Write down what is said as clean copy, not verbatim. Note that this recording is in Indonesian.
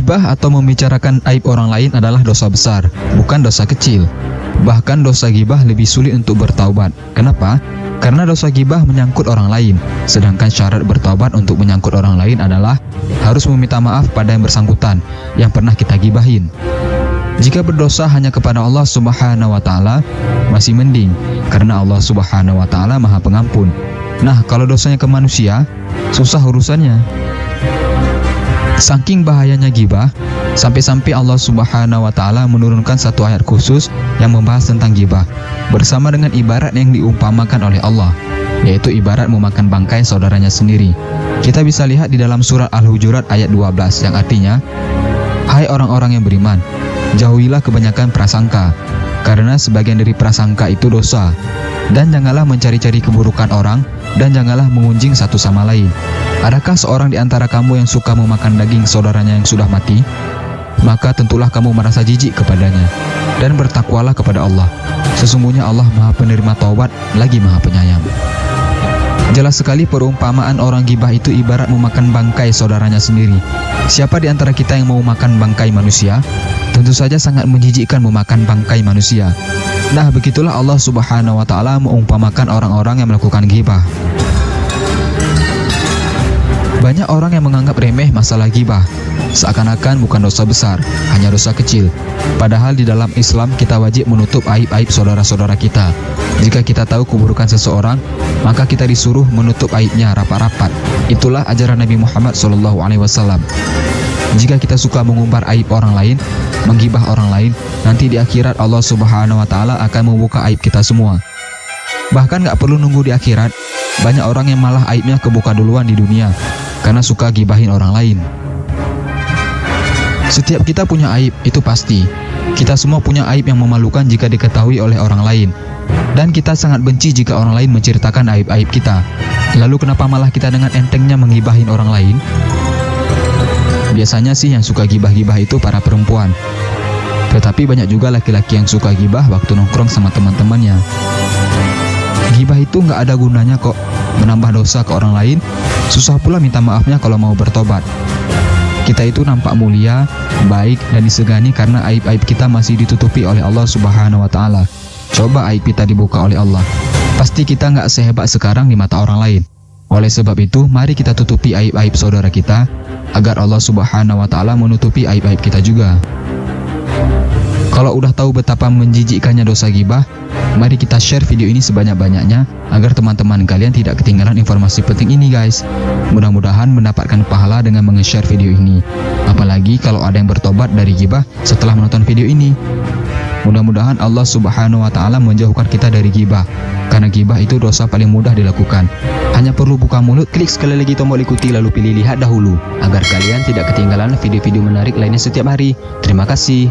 Ghibah atau membicarakan aib orang lain adalah dosa besar, bukan dosa kecil. Bahkan dosa ghibah lebih sulit untuk bertaubat. Kenapa? Karena dosa ghibah menyangkut orang lain, sedangkan syarat bertaubat untuk menyangkut orang lain adalah harus meminta maaf pada yang bersangkutan yang pernah kita gibahin. Jika berdosa hanya kepada Allah Subhanahu wa Ta'ala, masih mending, karena Allah Subhanahu wa Ta'ala Maha Pengampun. Nah, kalau dosanya ke manusia, susah urusannya. Saking bahayanya ghibah, sampai-sampai Allah Subhanahu wa Ta'ala menurunkan satu ayat khusus yang membahas tentang ghibah, bersama dengan ibarat yang diumpamakan oleh Allah, yaitu ibarat memakan bangkai saudaranya sendiri. Kita bisa lihat di dalam surat Al-Hujurat ayat 12 yang artinya, "Hai orang-orang yang beriman, jauhilah kebanyakan prasangka, karena sebagian dari prasangka itu dosa. Dan janganlah mencari-cari keburukan orang, dan janganlah mengunjing satu sama lain. Adakah seorang di antara kamu yang suka memakan daging saudaranya yang sudah mati? Maka tentulah kamu merasa jijik kepadanya, dan bertakwalah kepada Allah. Sesungguhnya Allah Maha Penerima Taubat, lagi Maha Penyayang." Jelas sekali perumpamaan orang ghibah itu ibarat memakan bangkai saudaranya sendiri. Siapa di antara kita yang mau makan bangkai manusia? Tentu saja sangat menjijikkan memakan bangkai manusia. Nah, begitulah Allah Subhanahu wa Ta'ala mengumpamakan orang-orang yang melakukan ghibah. Banyak orang yang menganggap remeh masalah ghibah, seakan-akan bukan dosa besar, hanya dosa kecil. Padahal di dalam Islam kita wajib menutup aib-aib saudara-saudara kita. Jika kita tahu keburukan seseorang, maka kita disuruh menutup aibnya rapat-rapat. Itulah ajaran Nabi Muhammad SAW. Jika kita suka mengumbar aib orang lain, menggibah orang lain, nanti di akhirat Allah Subhanahu wa Ta'ala akan membuka aib kita semua. Bahkan gak perlu nunggu di akhirat, banyak orang yang malah aibnya kebuka duluan di dunia karena suka gibahin orang lain. Setiap kita punya aib, itu pasti. Kita semua punya aib yang memalukan jika diketahui oleh orang lain. Dan kita sangat benci jika orang lain menceritakan aib-aib kita. Lalu kenapa malah kita dengan entengnya menggibahin orang lain? Biasanya sih yang suka gibah-gibah itu para perempuan. Tetapi banyak juga laki-laki yang suka gibah waktu nongkrong sama teman-temannya. Gibah itu nggak ada gunanya kok, menambah dosa ke orang lain. Susah pula minta maafnya kalau mau bertobat. Kita itu nampak mulia, baik, dan disegani karena aib-aib kita masih ditutupi oleh Allah Subhanahu wa Ta'ala. Coba aib kita dibuka oleh Allah, pasti kita nggak sehebat sekarang di mata orang lain. Oleh sebab itu, mari kita tutupi aib-aib saudara kita, agar Allah Subhanahu wa Ta'ala menutupi aib-aib kita juga. Kalau udah tahu betapa menjijikkannya dosa ghibah, mari kita share video ini sebanyak-banyaknya agar teman-teman kalian tidak ketinggalan informasi penting ini guys. Mudah-mudahan mendapatkan pahala dengan menge-share video ini. Apalagi kalau ada yang bertobat dari ghibah setelah menonton video ini. Mudah-mudahan Allah Subhanahu wa Ta'ala menjauhkan kita dari ghibah, karena ghibah itu dosa paling mudah dilakukan. Hanya perlu buka mulut, klik sekali lagi tombol ikuti, lalu pilih lihat dahulu, agar kalian tidak ketinggalan video-video menarik lainnya setiap hari. Terima kasih.